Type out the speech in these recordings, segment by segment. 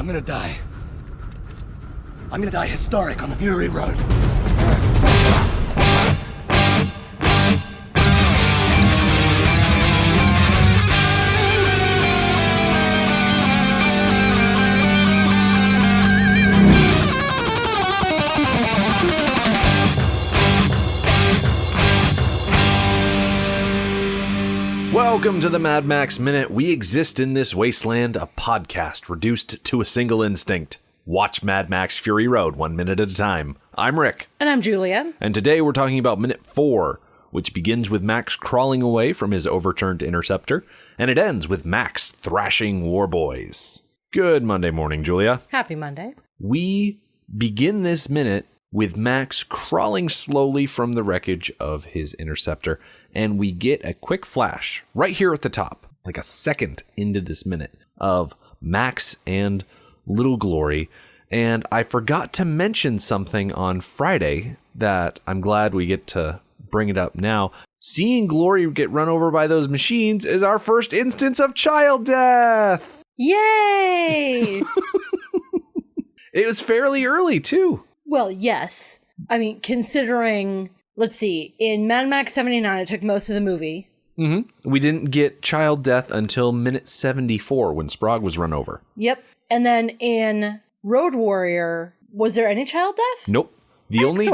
I'm gonna die. I'm gonna die historic on the Fury Road. Welcome to the Mad Max Minute. We exist in this wasteland, a podcast reduced to a single instinct. Watch Mad Max Fury Road 1 minute at a time. I'm Rick. And I'm Julia. And today we're talking about minute 4, which begins with Max crawling away from his overturned interceptor, and it ends with Max thrashing warboys. Good Monday morning, Julia. Happy Monday. We begin this minute with Max crawling slowly from the wreckage of his interceptor, and we get a quick flash right here at the top, like a second into this minute, of Max and Little Glory. And I forgot to mention something on Friday that I'm glad we get to bring it up now. Seeing Glory get run over by those machines is our first instance of child death! Yay! It was fairly early, too. Well, yes. I mean, considering, let's see, in Mad Max 79, it took most of the movie. Mm-hmm. We didn't get child death until minute 74 when Sprague was run over. Yep. And then in Road Warrior, was there any child death? Nope. The only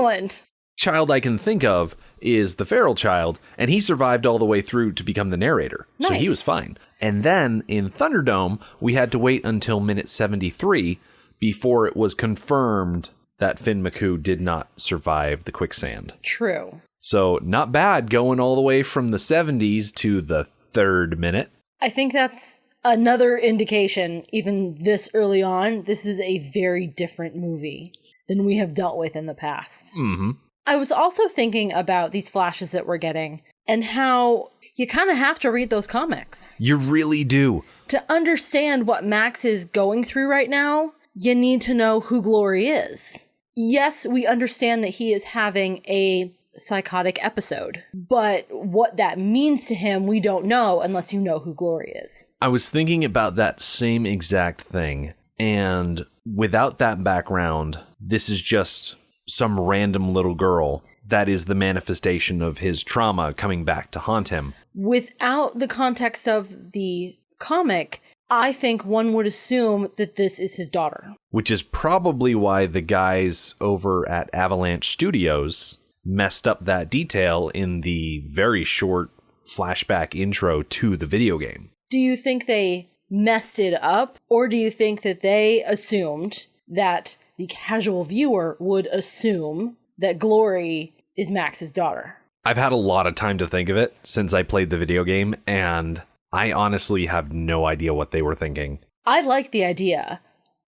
child I can think of is the feral child, and he survived all the way through to become the narrator. Nice. So he was fine. And then in Thunderdome, we had to wait until minute 73 before it was confirmed that Finn McCoo did not survive the quicksand. True. So not bad going all the way from the 70s to the third minute. I think that's another indication, even this early on, this is a very different movie than we have dealt with in the past. Mm-hmm. I was also thinking about these flashes that we're getting and how you kind of have to read those comics. You really do. To understand what Max is going through right now, you need to know who Glory is. Yes, we understand that he is having a psychotic episode, but what that means to him, we don't know unless you know who Glory is. I was thinking about that same exact thing, and without that background, this is just some random little girl that is the manifestation of his trauma coming back to haunt him. Without the context of the comic, I think one would assume that this is his daughter. Which is probably why the guys over at Avalanche Studios messed up that detail in the very short flashback intro to the video game. Do you think they messed it up, or do you think that they assumed that the casual viewer would assume that Glory is Max's daughter? I've had a lot of time to think of it since I played the video game, and I honestly have no idea what they were thinking. I like the idea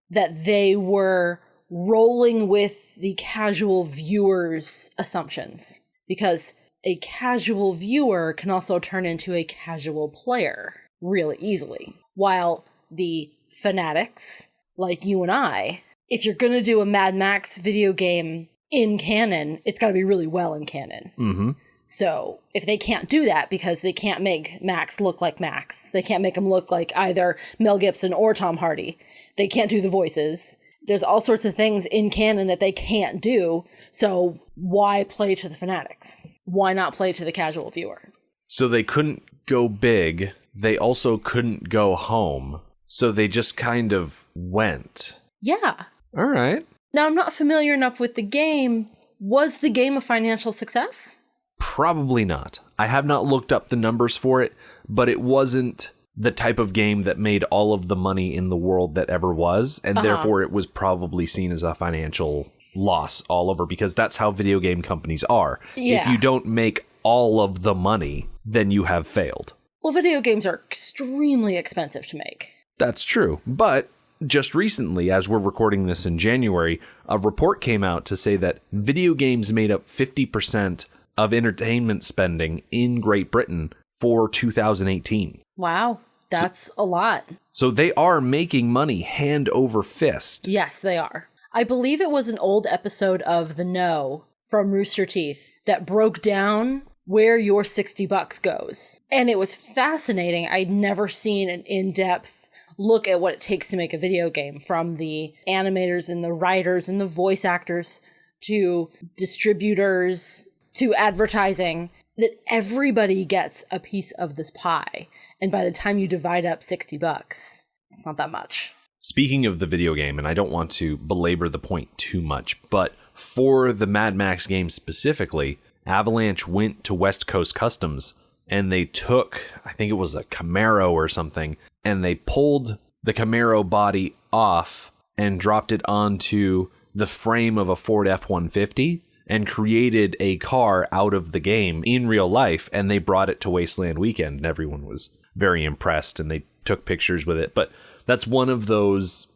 that they were rolling with the casual viewer's assumptions, because a casual viewer can also turn into a casual player really easily. While the fanatics, like you and I, if you're going to do a Mad Max video game in canon, it's got to be really well in canon. Mm-hmm. So if they can't do that because they can't make Max look like Max, they can't make him look like either Mel Gibson or Tom Hardy, they can't do the voices. There's all sorts of things in canon that they can't do. So why play to the fanatics? Why not play to the casual viewer? So they couldn't go big. They also couldn't go home. So they just kind of went. Yeah. All right. Now, I'm not familiar enough with the game. Was the game a financial success? Probably not. I have not looked up the numbers for it, but it wasn't the type of game that made all of the money in the world that ever was, and therefore it was probably seen as a financial loss all over, because that's how video game companies are. Yeah. If you don't make all of the money, then you have failed. Well, video games are extremely expensive to make. That's true, but just recently, as we're recording this in January, a report came out to say that video games made up 50% of entertainment spending in Great Britain for 2018. Wow, that's a lot. So they are making money hand over fist. Yes, they are. I believe it was an old episode of The Know from Rooster Teeth that broke down where your $60 goes. And it was fascinating. I'd never seen an in-depth look at what it takes to make a video game, from the animators and the writers and the voice actors to distributors to advertising, that everybody gets a piece of this pie. And by the time you divide up $60, it's not that much. Speaking of the video game, and I don't want to belabor the point too much, but for the Mad Max game specifically, Avalanche went to West Coast Customs and they took, I think it was a Camaro or something, and they pulled the Camaro body off and dropped it onto the frame of a Ford F-150 and created a car out of the game in real life, and they brought it to Wasteland Weekend, and everyone was very impressed, and they took pictures with it. But that's one of those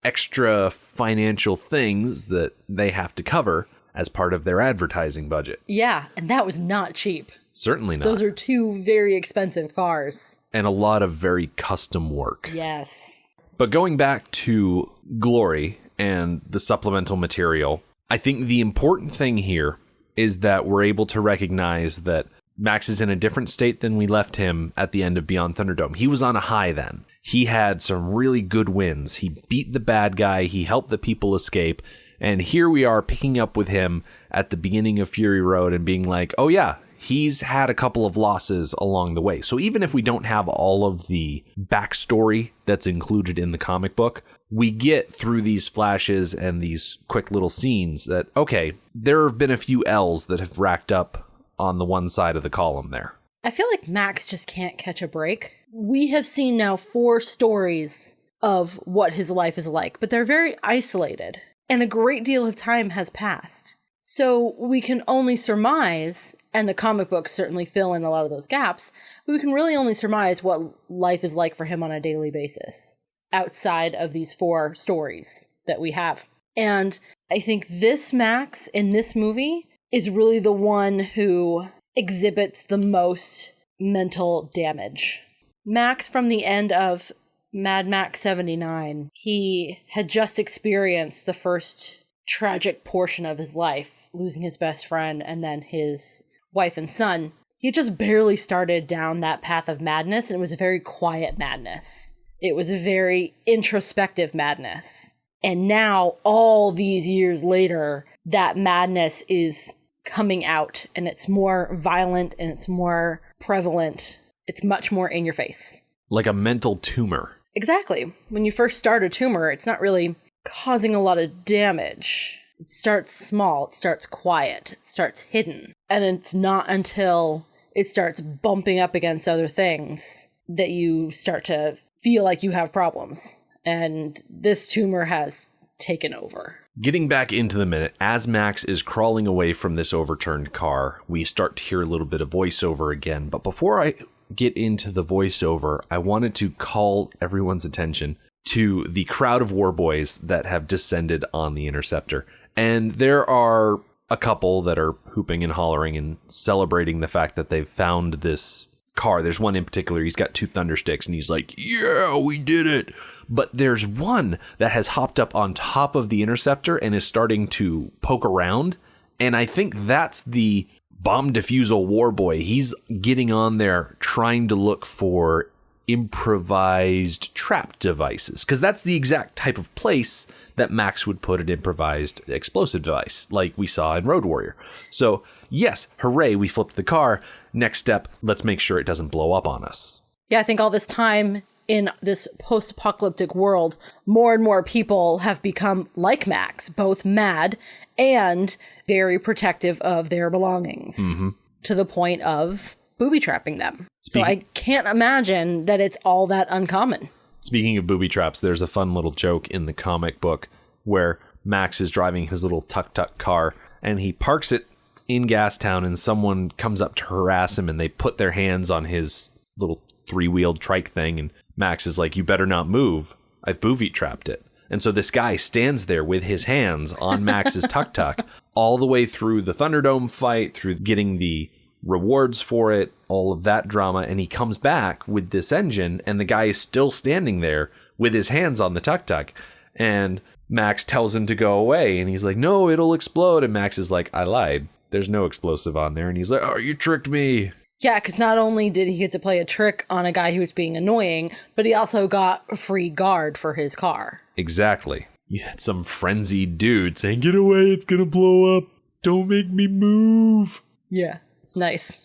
extra financial things that they have to cover as part of their advertising budget. Yeah, and that was not cheap. Certainly not. Those are two very expensive cars. And a lot of very custom work. Yes. But going back to Glory and the supplemental material, I think the important thing here is that we're able to recognize that Max is in a different state than we left him at the end of Beyond Thunderdome. He was on a high then. He had some really good wins. He beat the bad guy. He helped the people escape. And here we are picking up with him at the beginning of Fury Road and being like, oh yeah, he's had a couple of losses along the way. So even if we don't have all of the backstory that's included in the comic book, we get through these flashes and these quick little scenes that, okay, there have been a few L's that have racked up on the one side of the column there. I feel like Max just can't catch a break. We have seen now 4 stories of what his life is like, but they're very isolated, and a great deal of time has passed. So we can only surmise, and the comic books certainly fill in a lot of those gaps, but we can really only surmise what life is like for him on a daily basis, outside of these 4 stories that we have. And I think this Max in this movie is really the one who exhibits the most mental damage. Max, from the end of Mad Max 79, he had just experienced the first tragic portion of his life, losing his best friend and then his wife and son. He just barely started down that path of madness, and it was a very quiet madness. It was a very introspective madness. And now, all these years later, that madness is coming out, and it's more violent and it's more prevalent. It's much more in your face. Like a mental tumor. Exactly. When you first start a tumor, it's not really causing a lot of damage. It starts small, it starts quiet, it starts hidden. And it's not until it starts bumping up against other things that you start to feel like you have problems. And this tumor has taken over. Getting back into the minute, as Max is crawling away from this overturned car, we start to hear a little bit of voiceover again. But before I get into the voiceover, I wanted to call everyone's attention to the crowd of war boys that have descended on the Interceptor. And there are a couple that are hooping and hollering and celebrating the fact that they've found this car. There's one in particular, he's got 2 thundersticks and he's like, yeah, we did it. But there's one that has hopped up on top of the Interceptor and is starting to poke around. And I think that's the bomb defusal war boy. He's getting on there trying to look for improvised trap devices, because that's the exact type of place that Max would put an improvised explosive device like we saw in Road Warrior. So yes, hooray, we flipped the car. Next step, let's make sure it doesn't blow up on us. Yeah, I think all this time in this post-apocalyptic world, more and more people have become like Max, both mad and very protective of their belongings, to the point of booby-trapping them. So I can't imagine that it's all that uncommon. Speaking of booby traps, there's a fun little joke in the comic book where Max is driving his little tuk-tuk car and he parks it in Gastown and someone comes up to harass him and they put their hands on his little 3-wheeled trike thing and Max is like, you better not move. I've booby trapped it. And so this guy stands there with his hands on Max's tuk-tuk all the way through the Thunderdome fight, through getting the rewards for it, all of that drama, and he comes back with this engine and the guy is still standing there with his hands on the tuk-tuk, and Max tells him to go away and he's like, no, it'll explode, and Max is like, I lied, there's no explosive on there, and he's like, oh, you tricked me. Yeah, because not only did he get to play a trick on a guy who was being annoying, but he also got a free guard for his car. Exactly. You had some frenzied dude saying, "Get away, it's gonna blow up. Don't make me move." Yeah, nice.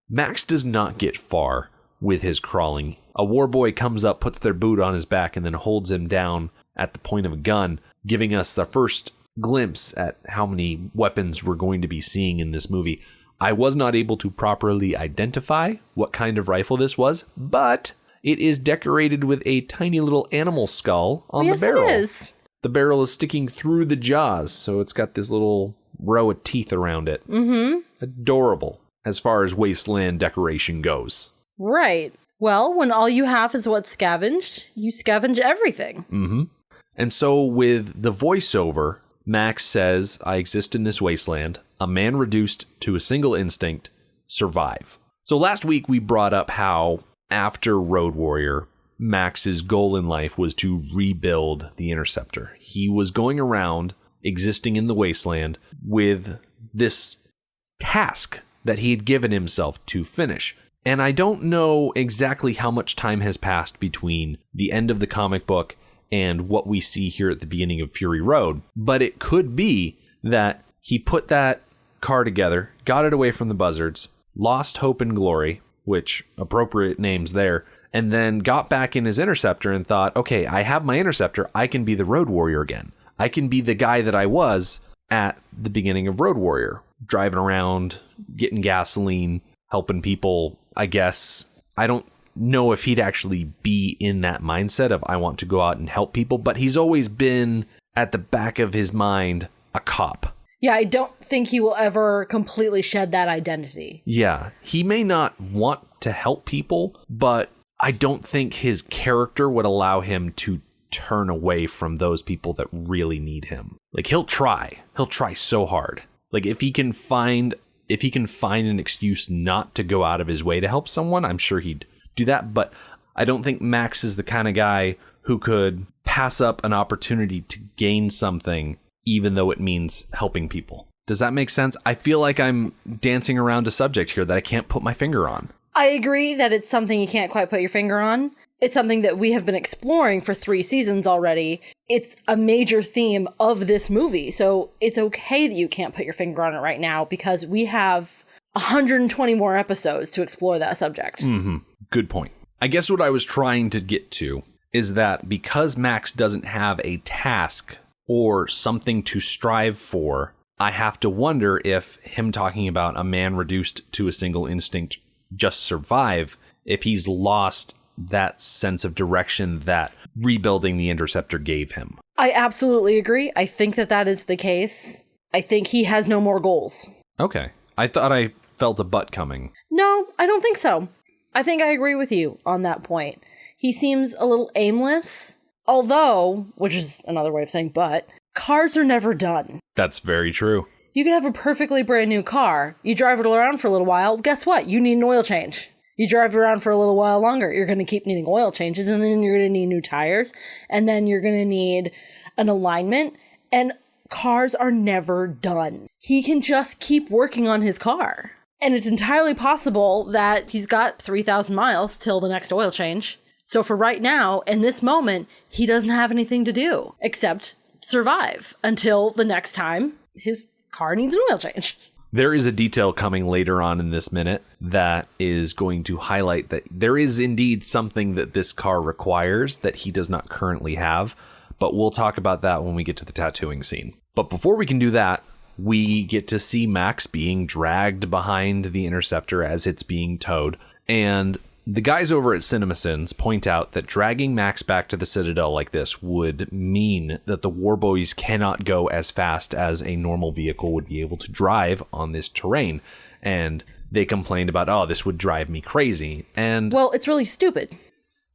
Max does not get far with his crawling. A war boy comes up, puts their boot on his back, and then holds him down at the point of a gun, giving us the first glimpse at how many weapons we're going to be seeing in this movie. I was not able to properly identify what kind of rifle this was, but it is decorated with a tiny little animal skull on the barrel. Yes, it is. The barrel is sticking through the jaws, so it's got this little row of teeth around it. Mm-hmm. Adorable, as far as wasteland decoration goes. Right. Well, when all you have is what's scavenged, you scavenge everything. Mm-hmm. And so with the voiceover, Max says, "I exist in this wasteland, a man reduced to a single instinct, survive." So last week we brought up how after Road Warrior, Max's goal in life was to rebuild the Interceptor. He was going around existing in the wasteland with this task that he had given himself to finish. And I don't know exactly how much time has passed between the end of the comic book and what we see here at the beginning of Fury Road, but it could be that he put that car together, got it away from the buzzards, lost hope and glory, which appropriate names there, and then got back in his Interceptor and thought, okay, I have my Interceptor, I can be the Road Warrior again. I can be the guy that I was at the beginning of Road Warrior, driving around, getting gasoline, helping people, I guess. I don't know if he'd actually be in that mindset of I want to go out and help people, but he's always been at the back of his mind a cop. Yeah, I don't think he will ever completely shed that identity. Yeah, he may not want to help people, but I don't think his character would allow him to turn away from those people that really need him. Like, he'll try so hard. Like, if he can find an excuse not to go out of his way to help someone, I'm sure he'd do that. But I don't think Max is the kind of guy who could pass up an opportunity to gain something, even though it means helping people. Does that make sense? I feel like I'm dancing around a subject here that I can't put my finger on. I agree that it's something you can't quite put your finger on. It's something that we have been exploring for 3 seasons already. It's a major theme of this movie, so it's okay that you can't put your finger on it right now because we have 120 more episodes to explore that subject. Mm-hmm. Good point. I guess what I was trying to get to is that because Max doesn't have a task or something to strive for, I have to wonder if him talking about a man reduced to a single instinct, just survive, if he's lost that sense of direction that rebuilding the Interceptor gave him. I absolutely agree. I think that is the case. I think he has no more goals. Okay. I thought I felt a butt coming. No, I don't think so. I think I agree with you on that point. He seems a little aimless, although, which is another way of saying but, cars are never done. That's very true. You could have a perfectly brand new car. You drive it around for a little while. Guess what? You need an oil change. You drive around for a little while longer. You're going to keep needing oil changes, and then you're going to need new tires, and then you're going to need an alignment, and cars are never done. He can just keep working on his car. And it's entirely possible that he's got 3,000 miles till the next oil change. So for right now, in this moment, he doesn't have anything to do except survive until the next time his car needs an oil change. There is a detail coming later on in this minute that is going to highlight that there is indeed something that this car requires that he does not currently have, but we'll talk about that when we get to the tattooing scene. But before we can do that, we get to see Max being dragged behind the Interceptor as it's being towed, and the guys over at CinemaSins point out that dragging Max back to the Citadel like this would mean that the Warboys cannot go as fast as a normal vehicle would be able to drive on this terrain. And they complained about, oh, this would drive me crazy. And well, it's really stupid.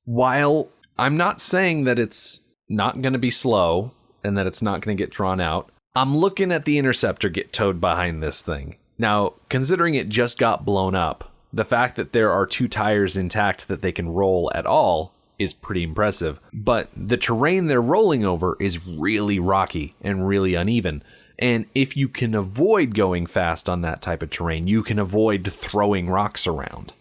While I'm not saying that it's not going to be slow and that it's not going to get drawn out, I'm looking at the Interceptor get towed behind this thing. Now, considering it just got blown up, the fact that there are 2 tires intact that they can roll at all is pretty impressive. But the terrain they're rolling over is really rocky and really uneven. And if you can avoid going fast on that type of terrain, you can avoid throwing rocks around.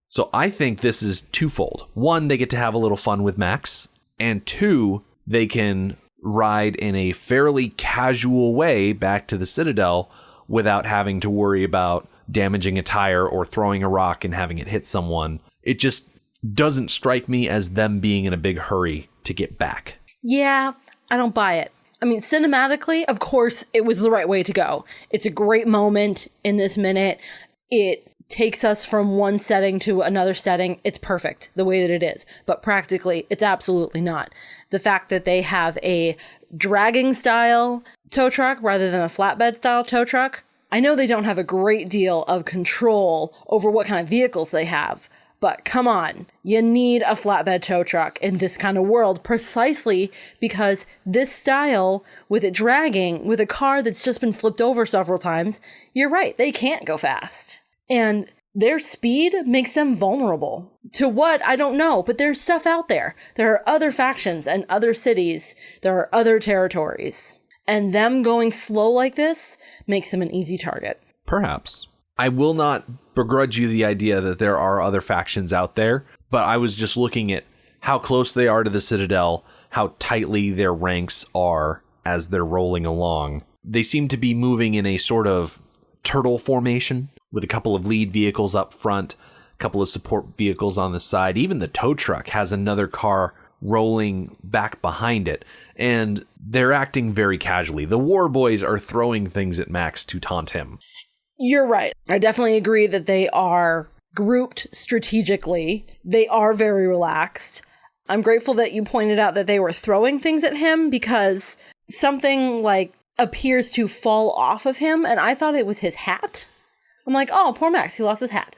So I think this is twofold. One, they get to have a little fun with Max. And two, they can ride in a fairly casual way back to the Citadel without having to worry about damaging a tire or throwing a rock and having it hit someone. It just doesn't strike me as them being in a big hurry to get back. Yeah, I don't buy it. I mean, cinematically, of course, it was the right way to go. It's a great moment in this minute. It takes us from one setting to another setting. It's perfect the way that it is. But practically, it's absolutely not. The fact that they have a dragging style tow truck rather than a flatbed style tow truck. I know they don't have a great deal of control over what kind of vehicles they have. But come on, you need a flatbed tow truck in this kind of world precisely because this style, with it dragging, with a car that's just been flipped over several times, you're right, they can't go fast. And their speed makes them vulnerable. To what? I don't know, but there's stuff out there. There are other factions and other cities. There are other territories. And them going slow like this makes them an easy target. Perhaps. I will not begrudge you the idea that there are other factions out there, but I was just looking at how close they are to the Citadel, how tightly their ranks are as they're rolling along. They seem to be moving in a sort of turtle formation with a couple of lead vehicles up front, a couple of support vehicles on the side. Even the tow truck has another car rolling back behind it, and they're acting very casually. The war boys are throwing things at Max to taunt him. You're right. I definitely agree that they are grouped strategically. They are very relaxed. I'm grateful that you pointed out that they were throwing things at him because something like appears to fall off of him, and I thought it was his hat. I'm like, oh, poor Max, he lost his hat.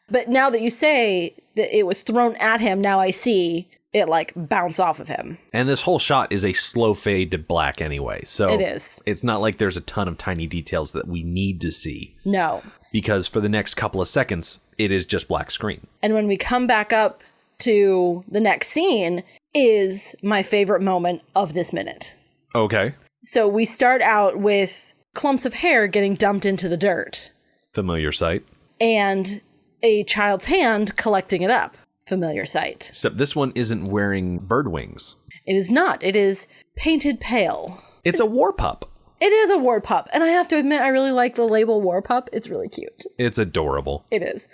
But now that you say that it was thrown at him, now I see it like bounce off of him. And this whole shot is a slow fade to black anyway. So it is. It's not like there's a ton of tiny details that we need to see. No. Because for the next couple of seconds, it is just black screen. And when we come back up to the next scene is my favorite moment of this minute. Okay. So we start out with clumps of hair getting dumped into the dirt. Familiar sight. And a child's hand collecting it up. Familiar sight. Except this one isn't wearing bird wings. It is not. It is painted pale. It's a war pup. It is a war pup. And I have to admit, I really like the label war pup. It's really cute. It's adorable. It is.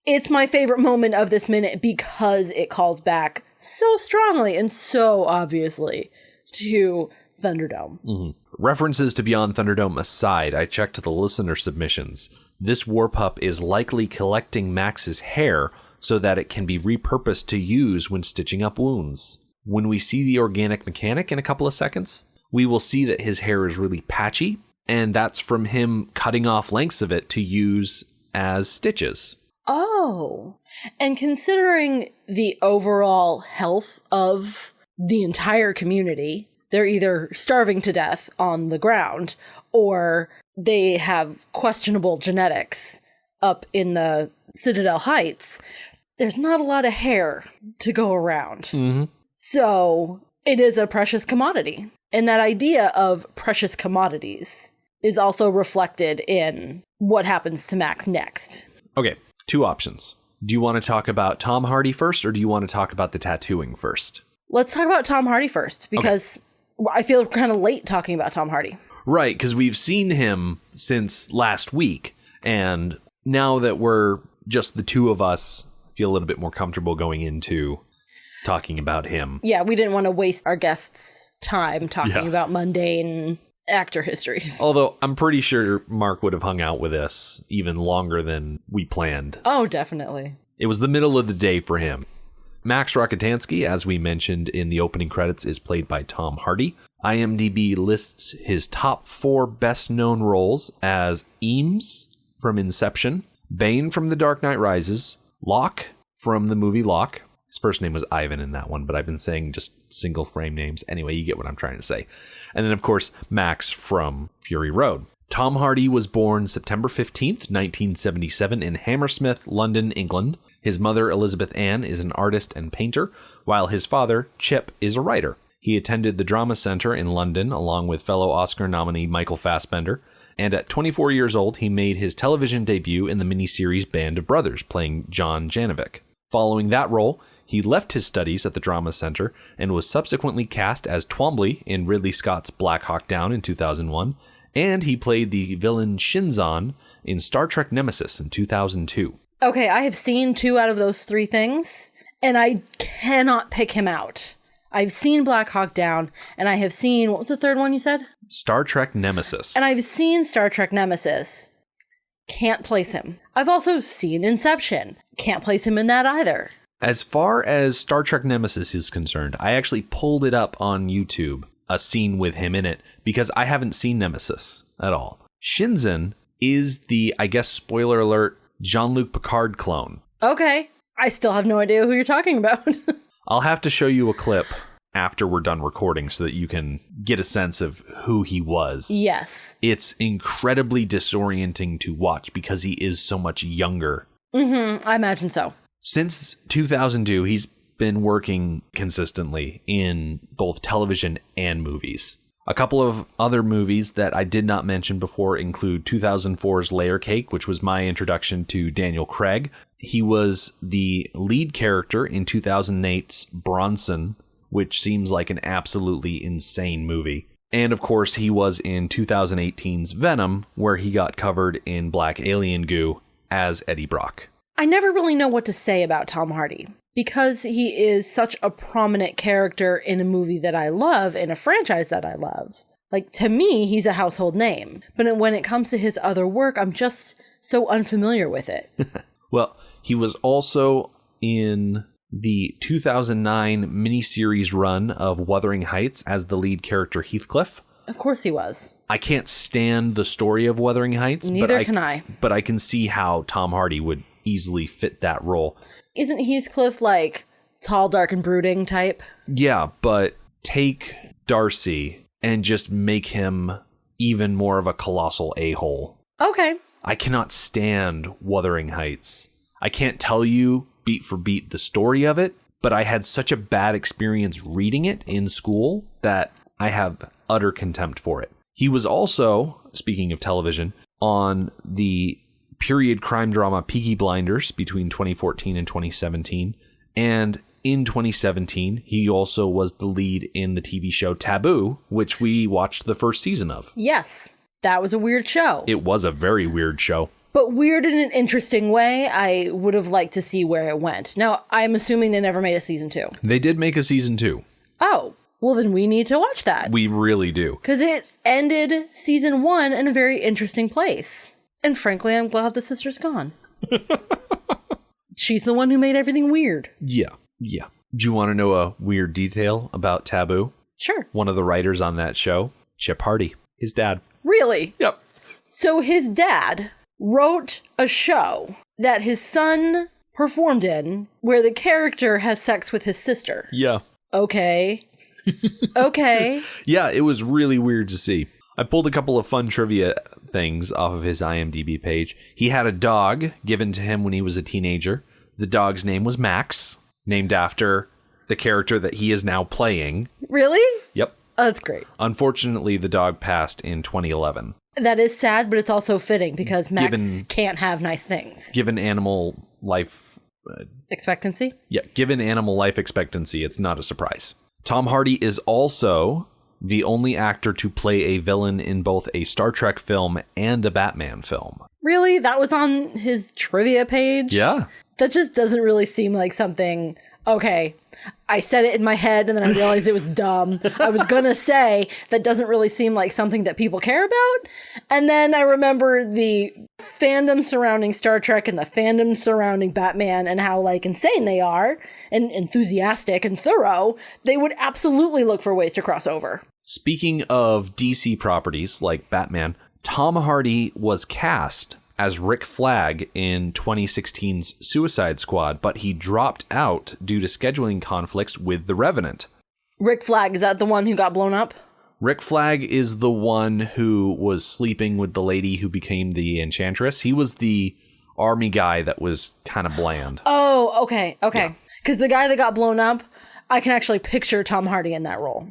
It's my favorite moment of this minute because it calls back so strongly and so obviously to Thunderdome. Mm-hmm. References to Beyond Thunderdome aside, I checked the listener submissions. This war pup is likely collecting Max's hair so that it can be repurposed to use when stitching up wounds. When we see the organic mechanic in a couple of seconds, we will see that his hair is really patchy, and that's from him cutting off lengths of it to use as stitches. Oh, and considering the overall health of the entire community, they're either starving to death on the ground or they have questionable genetics up in the Citadel Heights. There's not a lot of hair to go around. Mm-hmm. So it is a precious commodity. And that idea of precious commodities is also reflected in what happens to Max next. Okay, two options. Do you want to talk about Tom Hardy first, or do you want to talk about the tattooing first? Let's talk about Tom Hardy first, because I feel kind of late talking about Tom Hardy. Right, because we've seen him since last week, and now that we're just the two of us, I feel a little bit more comfortable going into talking about him. Yeah, we didn't want to waste our guests' time talking about mundane actor histories. Although I'm pretty sure Mark would have hung out with us even longer than we planned. Oh, definitely. It was the middle of the day for him. Max Rockatansky, as we mentioned in the opening credits, is played by Tom Hardy. IMDb lists his top 4 best-known roles as Eames from Inception, Bane from The Dark Knight Rises, Locke from the movie Locke. His first name was Ivan in that one, but I've been saying just single frame names. Anyway, you get what I'm trying to say. And then, of course, Max from Fury Road. Tom Hardy was born September 15th, 1977 in Hammersmith, London, England. His mother, Elizabeth Ann, is an artist and painter, while his father, Chip, is a writer. He attended the Drama Center in London along with fellow Oscar nominee Michael Fassbender. And at 24 years old, he made his television debut in the miniseries Band of Brothers, playing John Janovic. Following that role, he left his studies at the Drama Center and was subsequently cast as Twombly in Ridley Scott's Black Hawk Down in 2001, and he played the villain Shinzon in Star Trek Nemesis in 2002. Okay, I have seen 2 out of those 3 things, and I cannot pick him out. I've seen Black Hawk Down, and I have seen, what was the third one you said? Star Trek Nemesis. And I've seen Star Trek Nemesis. Can't place him. I've also seen Inception. Can't place him in that either. As far as Star Trek Nemesis is concerned, I actually pulled it up on YouTube, a scene with him in it, because I haven't seen Nemesis at all. Shinzon is the, I guess, spoiler alert, Jean-Luc Picard clone. Okay. I still have no idea who you're talking about. I'll have to show you a clip after we're done recording so that you can get a sense of who he was. Yes. It's incredibly disorienting to watch because he is so much younger. I imagine so. Since 2002, he's been working consistently in both television and movies. A couple of other movies that I did not mention before include 2004's Layer Cake, which was my introduction to Daniel Craig. He was the lead character in 2008's Bronson, which seems like an absolutely insane movie. And of course, he was in 2018's Venom, where he got covered in black alien goo as Eddie Brock. I never really know what to say about Tom Hardy, because he is such a prominent character in a movie that I love, in a franchise that I love. Like, to me, he's a household name. But when it comes to his other work, I'm just so unfamiliar with it. Well, he was also in the 2009 miniseries run of Wuthering Heights as the lead character Heathcliff. Of course he was. I can't stand the story of Wuthering Heights. Neither can I. But I can see how Tom Hardy would easily fit that role. Isn't Heathcliff like tall, dark, and brooding type? Yeah, but take Darcy and just make him even more of a colossal a-hole. Okay. I cannot stand Wuthering Heights. I can't tell you beat for beat the story of it, but I had such a bad experience reading it in school that I have utter contempt for it. He was also, speaking of television, on the period crime drama Peaky Blinders between 2014 and 2017. And in 2017, he also was the lead in the TV show Taboo, which we watched the first season of. Yes, that was a weird show. It was a very weird show. But weird in an interesting way. I would have liked to see where it went. Now, I'm assuming they never made a season 2. They did make a season 2. Oh, well then we need to watch that. We really do. Because it ended season 1 in a very interesting place. And frankly, I'm glad the sister's gone. She's the one who made everything weird. Yeah. Do you want to know a weird detail about Taboo? Sure. One of the writers on that show, Chip Hardy, his dad. Really? Yep. So his dad wrote a show that his son performed in where the character has sex with his sister. Yeah. Okay. Okay. Yeah, it was really weird to see. I pulled a couple of fun trivia things off of his IMDb page. He had a dog given to him when he was a teenager. The dog's name was Max, named after the character that he is now playing. Really? Yep. Oh, that's great. Unfortunately, the dog passed in 2011. That is sad, but it's also fitting because Max can't have nice things. Given animal life... expectancy? Yeah, given animal life expectancy, it's not a surprise. Tom Hardy is also the only actor to play a villain in both a Star Trek film and a Batman film. Really? That was on his trivia page? Yeah. That just doesn't really seem like something... Okay, I said it in my head and then I realized it was dumb. I was gonna say that doesn't really seem like something that people care about. And then I remember the fandom surrounding Star Trek and the fandom surrounding Batman and how like insane they are and enthusiastic and thorough. They would absolutely look for ways to cross over. Speaking of DC properties like Batman, Tom Hardy was cast as Rick Flag in 2016's Suicide Squad, but he dropped out due to scheduling conflicts with The Revenant. Rick Flag, is that the one who got blown up? Rick Flag is the one who was sleeping with the lady who became the Enchantress. He was the army guy that was kind of bland. Oh, okay. Because the guy that got blown up, I can actually picture Tom Hardy in that role.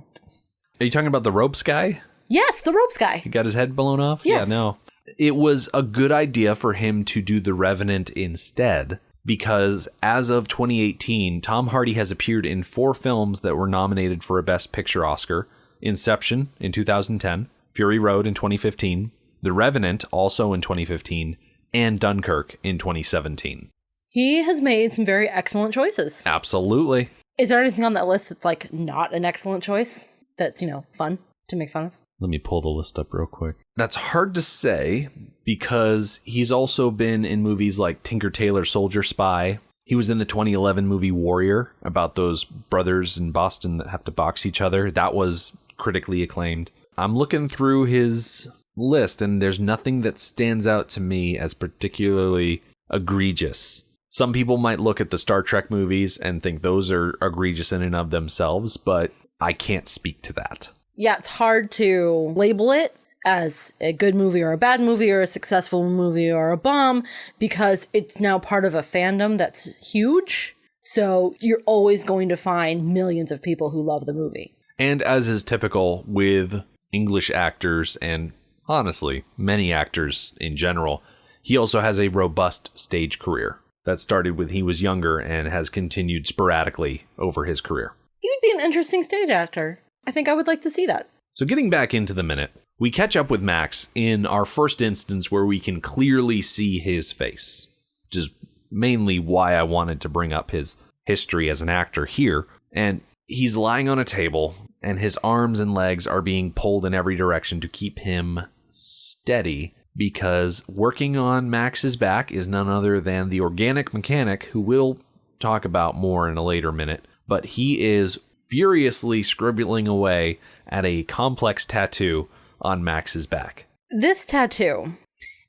Are you talking about the ropes guy? Yes, the ropes guy. He got his head blown off? Yes. Yeah, no. It was a good idea for him to do The Revenant instead, because as of 2018, Tom Hardy has appeared in 4 films that were nominated for a Best Picture Oscar. Inception in 2010, Fury Road in 2015, The Revenant also in 2015, and Dunkirk in 2017. He has made some very excellent choices. Absolutely. Is there anything on that list that's like not an excellent choice? That's, fun to make fun of? Let me pull the list up real quick. That's hard to say because he's also been in movies like Tinker Tailor Soldier Spy. He was in the 2011 movie Warrior about those brothers in Boston that have to box each other. That was critically acclaimed. I'm looking through his list and there's nothing that stands out to me as particularly egregious. Some people might look at the Star Trek movies and think those are egregious in and of themselves, but I can't speak to that. Yeah, it's hard to label it as a good movie or a bad movie or a successful movie or a bomb because it's now part of a fandom that's huge. So you're always going to find millions of people who love the movie. And as is typical with English actors and honestly, many actors in general, he also has a robust stage career that started when he was younger and has continued sporadically over his career. You'd be an interesting stage actor. I think I would like to see that. So getting back into the minute, we catch up with Max in our first instance where we can clearly see his face, which is mainly why I wanted to bring up his history as an actor here. And he's lying on a table and his arms and legs are being pulled in every direction to keep him steady because working on Max's back is none other than the organic mechanic who we'll talk about more in a later minute. But he is furiously scribbling away at a complex tattoo on Max's back. This tattoo,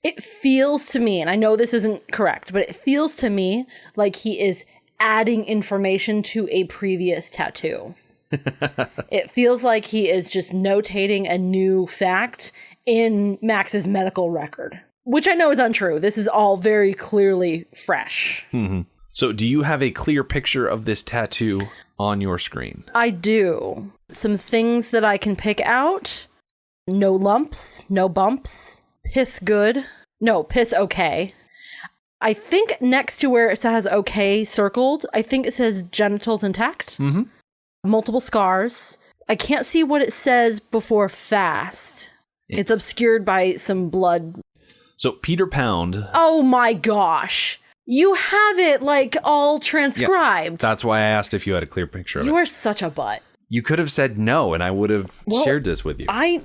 it feels to me, and I know this isn't correct, but it feels to me like he is adding information to a previous tattoo. It feels like he is just notating a new fact in Max's medical record, which I know is untrue. This is all very clearly fresh. Mm-hmm. So do you have a clear picture of this tattoo on your screen? I do. Some things that I can pick out. No lumps, no bumps, piss good. No, piss okay. I think next to where it says okay circled, I think it says genitals intact. Mm-hmm. Multiple scars. I can't see what it says before fast. It's obscured by some blood. So Peter Pound. Oh my gosh. You have it like all transcribed. Yeah, that's why I asked if you had a clear picture of it. You are such a butt. You could have said no, and I would have shared this with you. I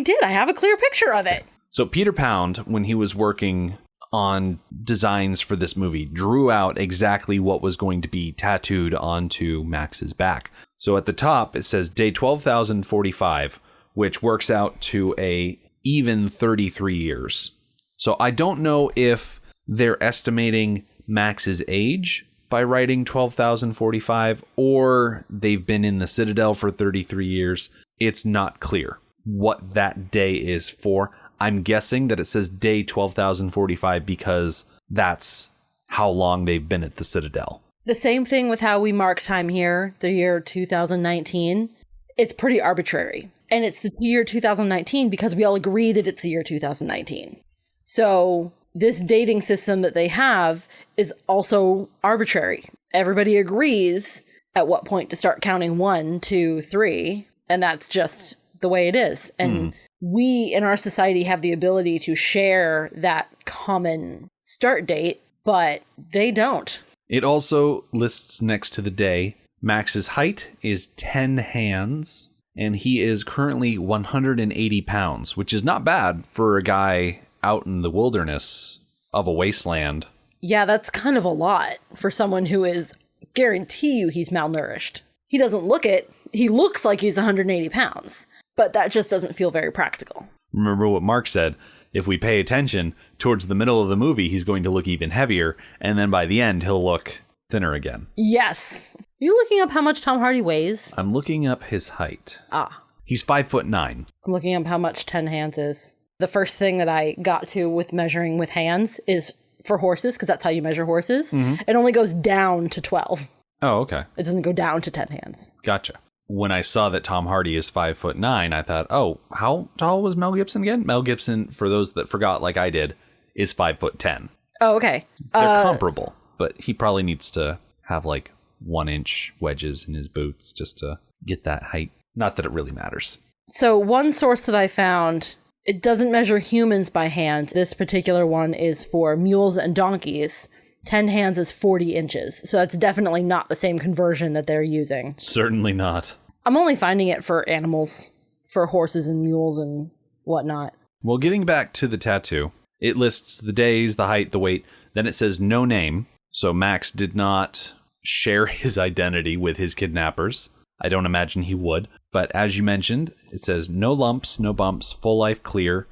did. I have a clear picture of it. So Peter Pound, when he was working on designs for this movie, drew out exactly what was going to be tattooed onto Max's back. So at the top, it says day 12,045, which works out to a even 33 years. So I don't know if they're estimating Max's age by writing 12,045, or they've been in the Citadel for 33 years. It's not clear what that day is for. I'm guessing that it says day 12,045 because that's how long they've been at the Citadel. The same thing with how we mark time here, the year 2019. It's pretty arbitrary. And it's the year 2019 because we all agree that it's the year 2019. So this dating system that they have is also arbitrary. Everybody agrees at what point to start counting 1, 2, 3, and that's just the way it is. And we in our society have the ability to share that common start date, but they don't. It also lists next to the day, Max's height is 10 hands, and he is currently 180 pounds, which is not bad for a guy out in the wilderness of a wasteland. Yeah, that's kind of a lot for someone who is, guarantee you, he's malnourished. He doesn't look it. He looks like he's 180 pounds, but that just doesn't feel very practical. Remember what Mark said. If we pay attention, towards the middle of the movie, he's going to look even heavier, and then by the end, he'll look thinner again. Yes. Are you looking up how much Tom Hardy weighs? I'm looking up his height. Ah. He's 5'9". I'm looking up how much 10 hands is. The first thing that I got to with measuring with hands is for horses, because that's how you measure horses. It only goes down to 12. Oh, okay. It doesn't go down to 10 hands. Gotcha. When I saw that Tom Hardy is 5'9", I thought, oh, how tall was Mel Gibson again? Mel Gibson, for those that forgot like I did, is 5'10". Oh, okay. They're comparable, but he probably needs to have like 1-inch wedges in his boots just to get that height. Not that it really matters. So one source that I found, it doesn't measure humans by hand. This particular one is for mules and donkeys. 10 hands is 40 inches. So that's definitely not the same conversion that they're using. Certainly not. I'm only finding it for animals, for horses and mules and whatnot. Well, getting back to the tattoo, it lists the days, the height, the weight. Then it says no name. So Max did not share his identity with his kidnappers. I don't imagine he would. But as you mentioned, it says no lumps, no bumps, full life clear,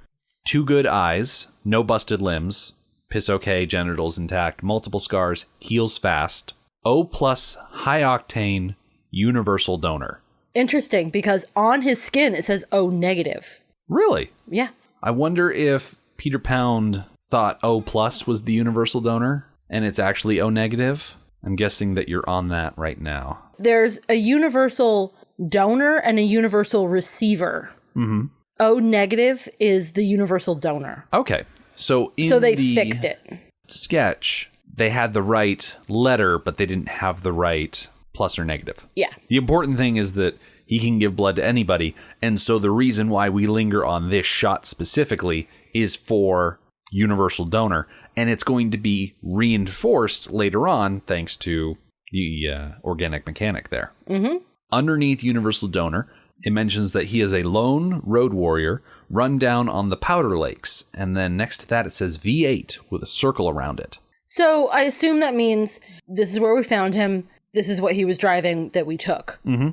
2 good eyes, no busted limbs, piss okay, genitals intact, multiple scars, heals fast, O+ high octane, universal donor. Interesting, because on his skin it says O negative. Really? Yeah. I wonder if Peter Pound thought O+ was the universal donor and it's actually O negative. I'm guessing that you're on that right now. There's a universal donor and a universal receiver. Mm-hmm. O negative is the universal donor. Okay. So they fixed it. Sketch, they had the right letter, but they didn't have the right plus or negative. Yeah. The important thing is that he can give blood to anybody. And so the reason why we linger on this shot specifically is for universal donor. And it's going to be reinforced later on thanks to the organic mechanic there. Mm-hmm. Underneath universal donor, it mentions that he is a lone road warrior run down on the Powder Lakes. And then next to that, it says V8 with a circle around it. So I assume that means this is where we found him. This is what he was driving that we took. Mm-hmm.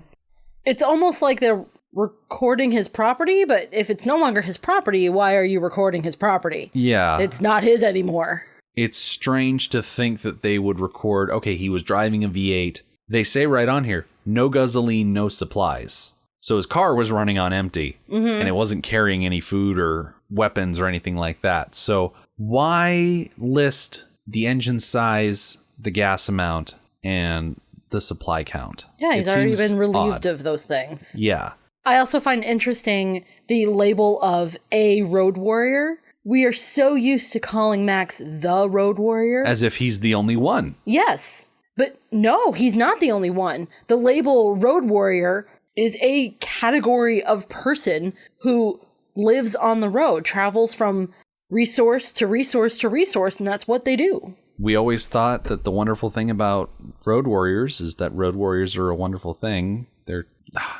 It's almost like they're recording his property, but if it's no longer his property, why are you recording his property? Yeah. It's not his anymore. It's strange to think that they would record, okay, he was driving a V8. They say right on here, no gasoline, no supplies. So his car was running on empty, and it wasn't carrying any food or weapons or anything like that. So why list the engine size, the gas amount, and the supply count? Yeah, he's already been relieved odd. of those things. Yeah. I also find interesting the label of a road warrior. We are so used to calling Max the road warrior. As if he's the only one. Yes, but no, he's not the only one. The label road warrior is a category of person who lives on the road, travels from resource to resource to resource, and that's what they do. We always thought that the wonderful thing about road warriors is that road warriors are a wonderful thing. They're,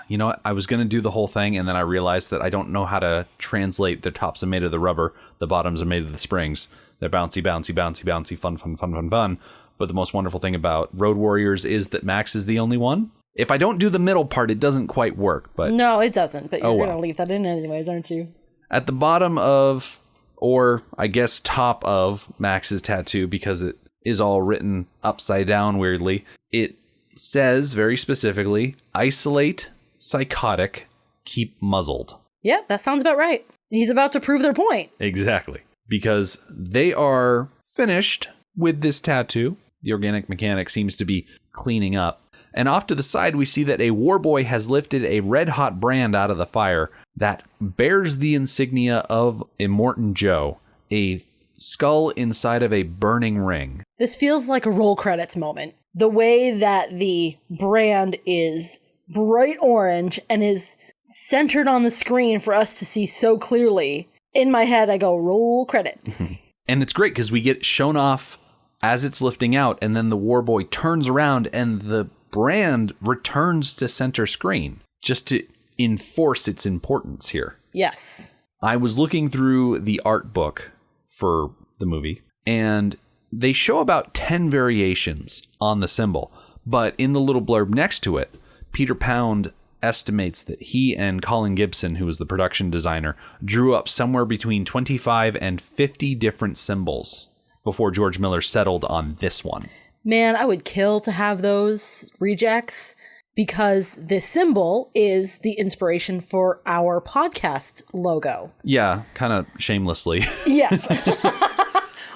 you know what? I was going to do the whole thing, and then I realized that I don't know how to translate the tops are made of the rubber, the bottoms are made of the springs. They're bouncy, bouncy, bouncy, bouncy, fun, fun, fun, fun, fun. But the most wonderful thing about road warriors is that Max is the only one. If I don't do the middle part, it doesn't quite work. But no, it doesn't. But you're going to leave that in anyways, aren't you? At the bottom of, or I guess top of Max's tattoo, because it is all written upside down weirdly, it says very specifically, isolate, psychotic, keep muzzled. Yeah, that sounds about right. He's about to prove their point. Exactly. Because they are finished with this tattoo. The organic mechanic seems to be cleaning up. And off to the side, we see that a war boy has lifted a red-hot brand out of the fire that bears the insignia of Immortan Joe, a skull inside of a burning ring. This feels like a roll credits moment. The way that the brand is bright orange and is centered on the screen for us to see so clearly. In my head, I go, roll credits. And it's great because we get shown off as it's lifting out, and then the war boy turns around and the brand returns to center screen just to enforce its importance here. Yes. I was looking through the art book for the movie, and they show about 10 variations on the symbol, but in the little blurb next to it, Peter Pound estimates that he and Colin Gibson, who was the production designer, drew up somewhere between 25 and 50 different symbols before George Miller settled on this one. Man, I would kill to have those rejects because this symbol is the inspiration for our podcast logo. Yeah, kind of shamelessly. Yes.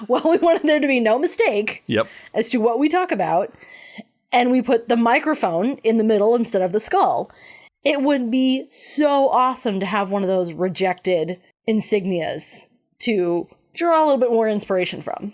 Well, we wanted there to be no mistake Yep. as to what we talk about. and we put the microphone in the middle instead of the skull. It would be so awesome to have one of those rejected insignias to draw a little bit more inspiration from.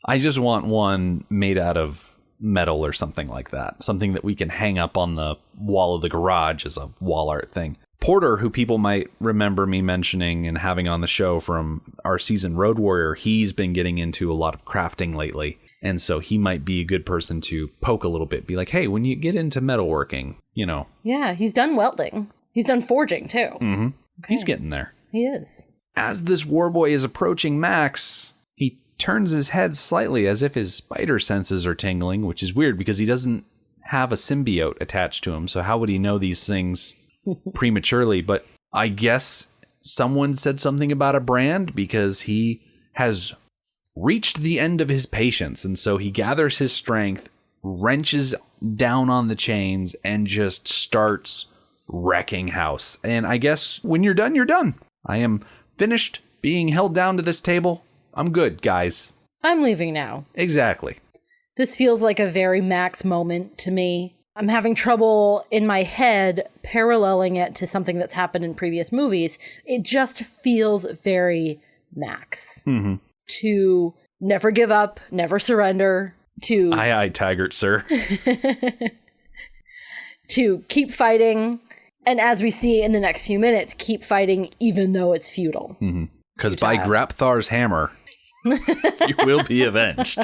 I just want one made out of metal or something like that. Something that we can hang up on the wall of the garage as a wall art thing. Porter, who people might remember me mentioning and having on the show from our season Road Warrior, he's been getting into a lot of crafting lately. And so he might be a good person to poke a little bit. Be like, hey, when you get into metalworking, you know. Yeah, he's done welding. He's done forging, too. Mm-hmm. Okay. He's getting there. He is. As this warboy is approaching Max, he turns his head slightly as if his spider senses are tingling, which is weird because he doesn't have a symbiote attached to him. So how would he know these things prematurely? But I guess someone said something about a brand because he has reached the end of his patience. And so he gathers his strength, wrenches down on the chains, and just starts wrecking house. And I guess when you're done, you're done. I am finished being held down to this table. I'm good, guys. I'm leaving now. Exactly. This feels like a very Max moment to me. I'm having trouble in my head paralleling it to something that's happened in previous movies. It just feels very Max. Mm-hmm. To never give up, never surrender, to... Aye, aye, Taggart, sir. To keep fighting, and as we see in the next few minutes, keep fighting even though it's futile. Because by Grapthar's hammer, you will be avenged.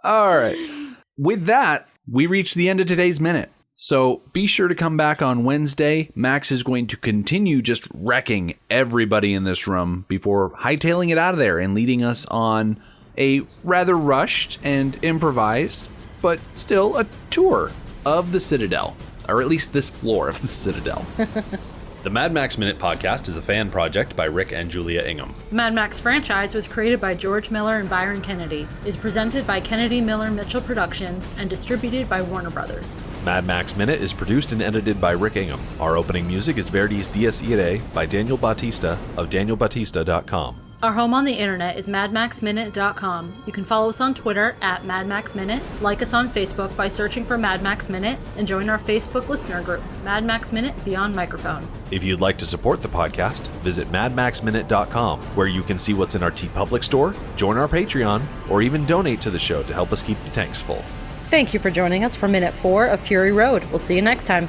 All right. With that, we reach the end of today's minute. So be sure to come back on Wednesday. Max is going to continue just wrecking everybody in this room before hightailing it out of there and leading us on a rather rushed and improvised, but still a tour of the Citadel, or at least this floor of the Citadel. The Mad Max Minute podcast is a fan project by Rick and Julia Ingham. The Mad Max franchise was created by George Miller and Byron Kennedy, is presented by Kennedy Miller Mitchell Productions, and distributed by Warner Brothers. Mad Max Minute is produced and edited by Rick Ingham. Our opening music is Verdi's Dies Irae by Daniel Bautista of danielbautista.com. Our home on the internet is madmaxminute.com. You can follow us on Twitter at madmaxminute, like us on Facebook by searching for Mad Max Minute, and join our Facebook listener group, Mad Max Minute Beyond Microphone. If you'd like to support the podcast, visit madmaxminute.com, where you can see what's in our TeePublic store, join our Patreon, or even donate to the show to help us keep the tanks full. Thank you for joining us for Minute 4 of Fury Road. We'll see you next time.